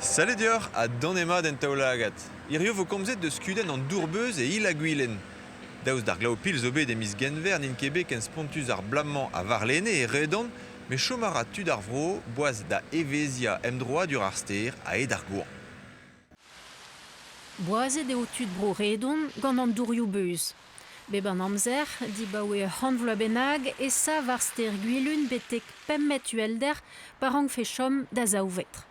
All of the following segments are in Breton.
Salut Dior, à Donema d'Entaolagat. Irio vo komzet de skuden an dourbeuz e il a gwilen. Daouz d'ar glaopil zo bet emiz genver n'inkebe ken spontus ar blamman a varlene e redon, me chomara tud ar vro, boaz da evezia emdroa dur ar ster a ed ar gouan. Boazet eo tud bro redon gant an dourioù beuz. Beb an amzer, dibaoe hanvla benag e sa var ster gwilun betek pemmet uelder par an fe chom da zaouvetr.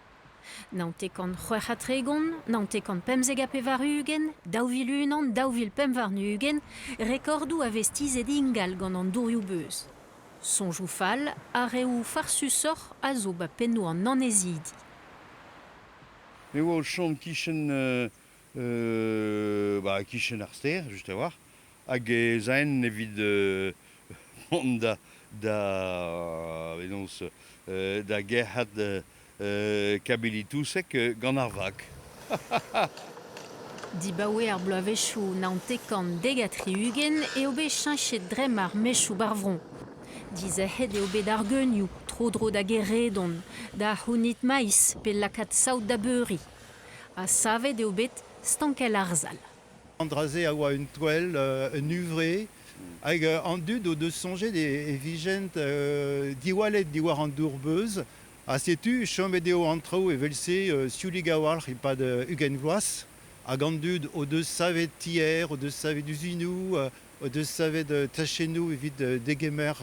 Naontek an c'hwec'hatregon, naontek an pemzeg a pevarugen, daouvilunan, daouvil pemvarnugen, rekordou a vestiz ed ingal gant an dourioù beuz. Sonjou fall, a reou farsusoc'h a zo ba penno an anezidi. Me oa o chom kichen kichen ar ster, just a war, hag e zaen evit mont da gerhat kabelitousek gant ar vag. Dibaoe ar bloavechou naontek an degatriugen e obe chinchet drem ar mechou barvron. Dizahet e obe d'ar geunioù, tro-dro da geredon, da hounit maïs pe lakat saout da beuri. A savet e obet stankel arzal. Andraze a oa un toel, un uvre, hag an dud o deus soñjet e vijent diwalet diwar an dourbeuz, a setu chomet eo antraoù e velse sioulig a war pad ugen vloaz, hag an dud o deus savet tier, o deus savet uzinou, o deus savet tachenou evit degemer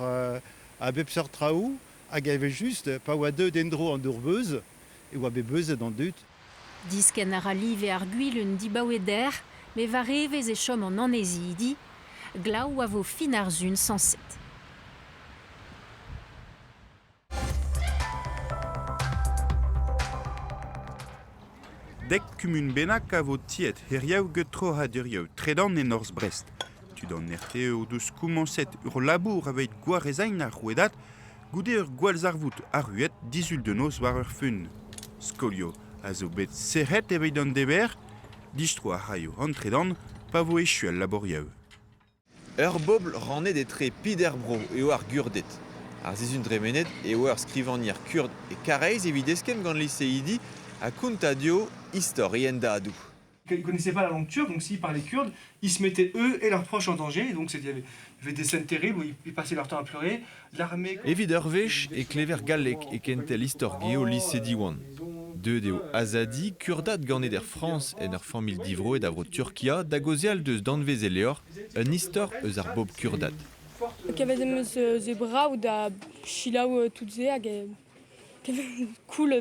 a bepseur traoù, hag evel just pa oa deud endro an dourbeuz, e oa bebeuzet an dud. Disken ar aliv e ar gwilun dibaoe der, me va revez e chom an anezidi, glaou a vo fin ar zun sanset. Dek kumun bennak a vo tiet heriaou getro ha dirioù tredan en Norz Brest. Tu dan nerte o deus koumanset ur labour aveit gwarezañ ar rouedat, goude ur gwalz ar vout ar ruet dizul de noz war ur fun. Skolio a zo bet serret eveit an deber, distro a raio an tredan pa vo echuel laboriev. Ur bobl rannet etre pider bro eo ar gurdet. Ar zizun dremenet eo ur skrivanier kurd e kareiz evit esken gant lycéidi a kuntadio historien da adou. Ils ne connaissaient pas la langue turque, donc s'ils parlaient kurde, ils se mettaient eux et leurs proches en danger. Donc il y avait des scènes terribles où ils passaient leur temps à pleurer. L'armée... Evit ur vech e klever galek e kentel istorge au lycée Diwan. Deuet eo azadi kurdat ganet er France en ur famil divro e davro Turkia da gozial deus danvez e leor un istor eus ar bob kurdat. Kavet emeus ze brav da chilaou tout ze hag cool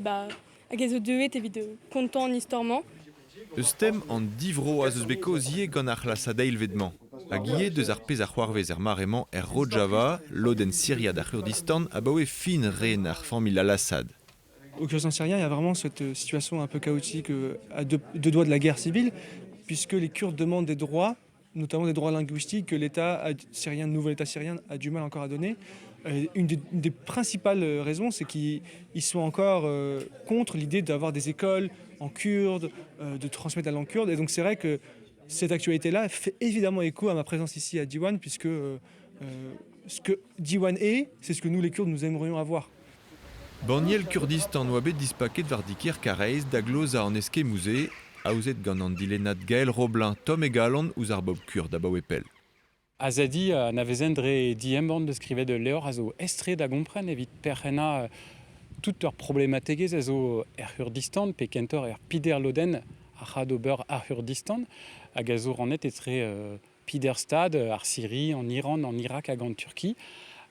hag zo deuet evit kontant an istorman. Eus tem an divro a zeus beko zie gant ar c'hlasadeil vedman. Hag ie deus ar pez ar c'hoarvez er maremañ er Rojava, loden Syria da Kurdistan a baoe fin ren ar famil al-Assad. Au Kurdistan syrien, il y a vraiment cette situation un peu chaotique à deux doigts de la guerre civile, puisque les Kurdes demandent des droits, notamment des droits linguistiques que l'État syrien, le nouvel État syrien a du mal encore à donner. Une des principales raisons, c'est qu'ils sont encore contre l'idée d'avoir des écoles en kurde, de transmettre la langue kurde. Et donc c'est vrai que cette actualité-là fait évidemment écho à ma présence ici à Diwan, puisque ce que Diwan est, c'est ce que nous les Kurdes nous aimerions avoir. Baniel Kurdistan oa bet dispaket war diker kareiz da gloz a an eske mouze, aouzet gant an dilenat Gaël Roblin, Tom e Galan ouz ar bob kurd a baoe pel. Azadi navezen dre diembant de skrivet de leor a zo estre da gompren evit perc'henna tout ur problemategez a zo er Kurdistan pe kentor er pider loden a c'had ober ar Kurdistan hag a zo rannet etre pider stad ar Syrie, en Iran, en Irak hag an Turki.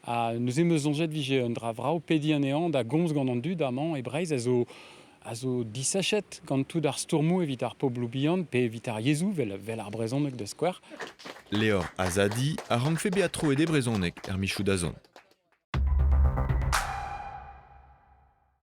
Nous emeus zonjet vije un dra vrao pedi an ean da gomz gant an dud amañ e breiz a zo disachet gant tout ar stourmou evit ar poblou bihan pe evit ar yezou vel ar brezhoneg de skouer. Leor azadi a rangfe beatro e de brezhonek er michou da zont.